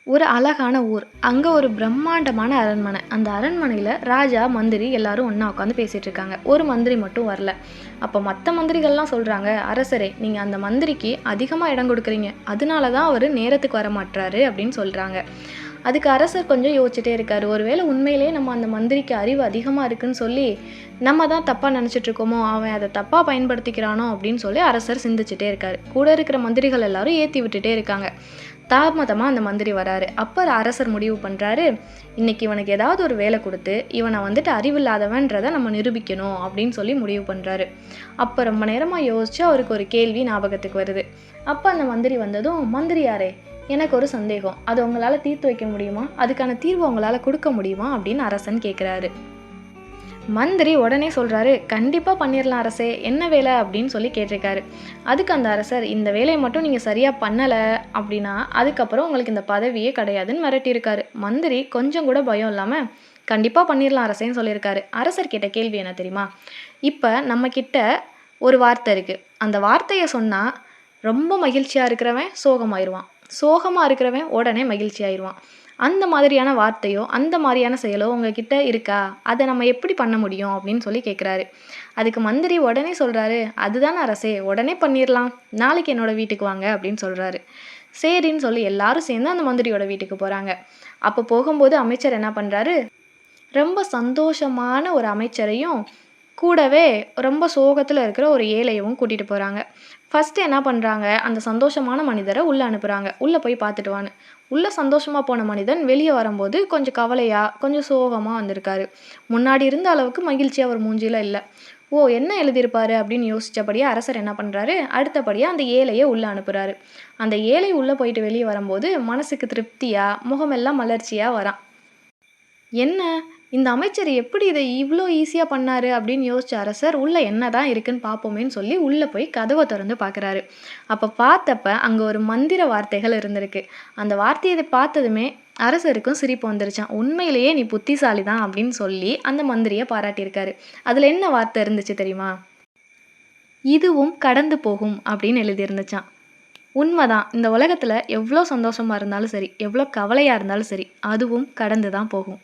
ஒரு அழகான ஊர். அங்க ஒரு பிரம்மாண்டமான அரண்மனை. அந்த அரண்மனையில ராஜா, மந்திரி எல்லாரும் ஒண்ணா உட்காந்து பேசிட்டு இருக்காங்க. ஒரு மந்திரி மட்டும் வரல. அப்ப மத்த மந்திரிகள்லாம் சொல்றாங்க, "அரசரே, நீங்க அந்த மந்திரிக்கு அதிகமா இடம் கொடுக்குறீங்க. அதனால தான் அவரு நேரத்துக்கு வரமாட்றாரு" அப்படின்னு சொல்றாங்க. அதுக்கு அரசர் கொஞ்சம் யோசிச்சுட்டே இருக்காரு. ஒருவேளை உண்மையிலேயே நம்ம அந்த மந்திரிக்கு அறிவு அதிகமா இருக்குன்னு சொல்லி, நம்ம தான் தப்பா நெனச்சுட்டு இருக்கோமோ, அவன் அத தப்பா பயன்படுத்திக்கிறானோ அப்படின்னு சொல்லி அரசர் சிந்திச்சுட்டே இருக்காரு. கூட இருக்கிற மந்திரிகள் எல்லாரும் ஏத்தி விட்டுட்டே இருக்காங்க. தாமதமா அந்த மந்திரி வராரு. அப்ப அரசர் முடிவு பண்றாரு, இன்னைக்கு இவனுக்கு ஏதாவது ஒரு வேலை குடுத்து, இவன வந்துட்டு அறிவில்லாதவன்றத நம்ம நிரூபிக்கணும் அப்படின்னு சொல்லி முடிவு பண்றாரு. அப்ப ரொம்ப நேரமா யோசிச்சு அவருக்கு ஒரு கேள்வி ஞாபகத்துக்கு வருது. அப்ப அந்த மந்திரி வந்ததும், "மந்திரியாரே, எனக்கு ஒரு சந்தேகம். அத உங்களால தீர்த்து வைக்க முடியுமா? அதுக்கான தீர்வு உங்களால குடுக்க முடியுமா?" அப்படின்னு அரசன் கேட்கிறாரு. மந்திரி உடனே சொல்றாரு, "கண்டிப்பா பண்ணிரலாம் அரசே. என்ன வேலை?" அப்படின்னு சொல்லி கேட்டிருக்காரு. அதுக்கு அந்த அரசர், "இந்த வேலைய மட்டும் நீங்க சரியா பண்ணல அப்படின்னா, அதுக்கப்புறம் உங்களுக்கு இந்த பதவியே கிடையாதுன்னு" மிரட்டியிருக்காரு. மந்திரி கொஞ்சம் கூட பயம் இல்லாம, "கண்டிப்பா பண்ணிரலாம் அரசேன்னு" சொல்லியிருக்காரு. அரசர் கேட்ட கேள்வி என்ன தெரியுமா? இப்ப நம்மகிட்ட ஒரு வார்த்தை இருக்கு. அந்த வார்த்தைய சொன்னா, ரொம்ப மகிழ்ச்சியா இருக்கிறவன் சோகமாயிருவான். சோகமா இருக்கிறவன் உடனே மகிழ்ச்சி ஆயிருவான். அந்த மாதிரியான வார்த்தையோ, அந்த மாரியான செயலோ உங்ககிட்ட இருக்கா? அத நம்ம எப்படி பண்ண முடியும்? அப்படின்னு சொல்லி கேட்குறாரு. அதுக்கு மந்திரி உடனே சொல்றாரு, "அதுதானே அரசே, உடனே பண்ணிரலாம். நாளைக்கு என்னோட வீட்டுக்கு வாங்க" அப்படின்னு சொல்றாரு. சரின்னு சொல்லி எல்லாரும் சேர்ந்து அந்த மந்திரியோட வீட்டுக்கு போறாங்க. அப்ப போகும்போது அமைச்சர் என்ன பண்றாரு, ரொம்ப சந்தோஷமான ஒரு அமைச்சரையும், கூடவே ரொம்ப சோகத்துல இருக்கிற ஒரு ஏழையவும் கூட்டிட்டு போறாங்க. ஃபர்ஸ்ட்டு என்ன பண்றாங்க, அந்த சந்தோஷமான மனிதர உள்ள அனுப்புறாங்க. "உள்ள போய் பார்த்துட்டு வான்னு." உள்ள சந்தோஷமா போன மனிதன் வெளிய வரும்போது கொஞ்சம் கவலையா, கொஞ்சம் சோகமா வந்திருக்காரு. முன்னாடி இருந்த அளவுக்கு மகிழ்ச்சி அவர் மூஞ்சில இல்ல. "ஓ! என்ன எழுதியிருப்பாரு?" அப்படின்னு யோசிச்சபடியே அரசர் என்ன பண்றாரு, அடுத்தபடியா அந்த ஏழைய உள்ள அனுப்புறாரு. அந்த ஏழை உள்ள போயிட்டு வெளிய வரும்போது மனசுக்கு திருப்தியா, முகமெல்லாம் மலர்ச்சியா வரான். "என்ன? இந்த அமைச்சர் எப்படி இத இவ்ளோ ஈஸியா பண்ணாரு?" அப்படின்னு யோசிச்ச அரசர், உள்ள என்னதான் இருக்குன்னு பார்ப்போமேன்னு சொல்லி உள்ள போய் கதவ தொறந்து பார்க்குறாரு. அப்ப பார்த்தப்ப அங்க ஒரு மந்திர வார்த்தைகள் இருந்திருக்கு. அந்த வார்த்தைய பார்த்ததுமே அரசருக்கும் சிரிப்பு வந்துருச்சாம். "உண்மையிலேயே நீ புத்திசாலி தான்" அப்படின்னு சொல்லி அந்த மந்திரிய பாராட்டியிருக்காரு. அதுல என்ன வார்த்தை இருந்துச்சு தெரியுமா? "இதுவும் கடந்து போகும்" அப்படின்னு எழுதியிருந்துச்சாம். உண்மதான். இந்த உலகத்துல எவ்ளோ சந்தோஷமா இருந்தாலும் சரி, எவ்ளோ கவலையா இருந்தாலும் சரி, அதுவும் கடந்து தான் போகும்.